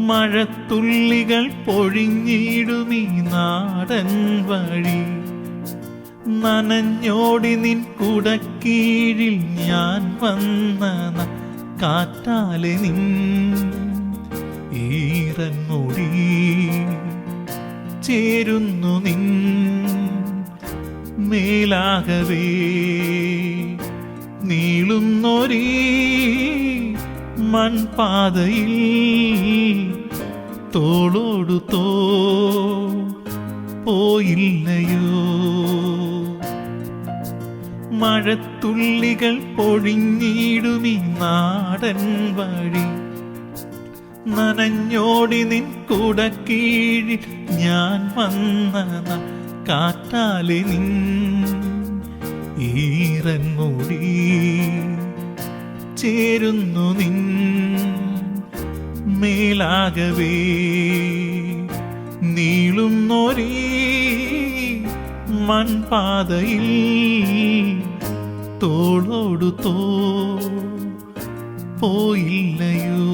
മഴത്തുള്ളികൾ പൊഴിഞ്ഞിടുമീ നാടൻ വഴി. നനഞ്ഞോടി നിൻ കുടക്കീഴിൽ ഞാൻ വന്ന കാറ്റാലെ നിൻ ഈറൻമുടി ചേരുന്നു നിൻ മേലാകവേ. നീളുന്നൊരീ മൺപാതയിൽ തോളോടു പോയില്ലയോ. മഴത്തുള്ളികൾ പൊഴിഞ്ഞിടുമീ നാടൻ വഴി. നനഞ്ഞോടി നിൻ കുടക്കീഴിൽ ഞാൻ വന്ന കാറ്റാലെ നിൻ ഈറൻമുടി ചേരുന്നു നിൻ മേലാകവേ. നീളുന്നൊരീ മൺപാതയിൽ തോളോടു പോയില്ലയോ.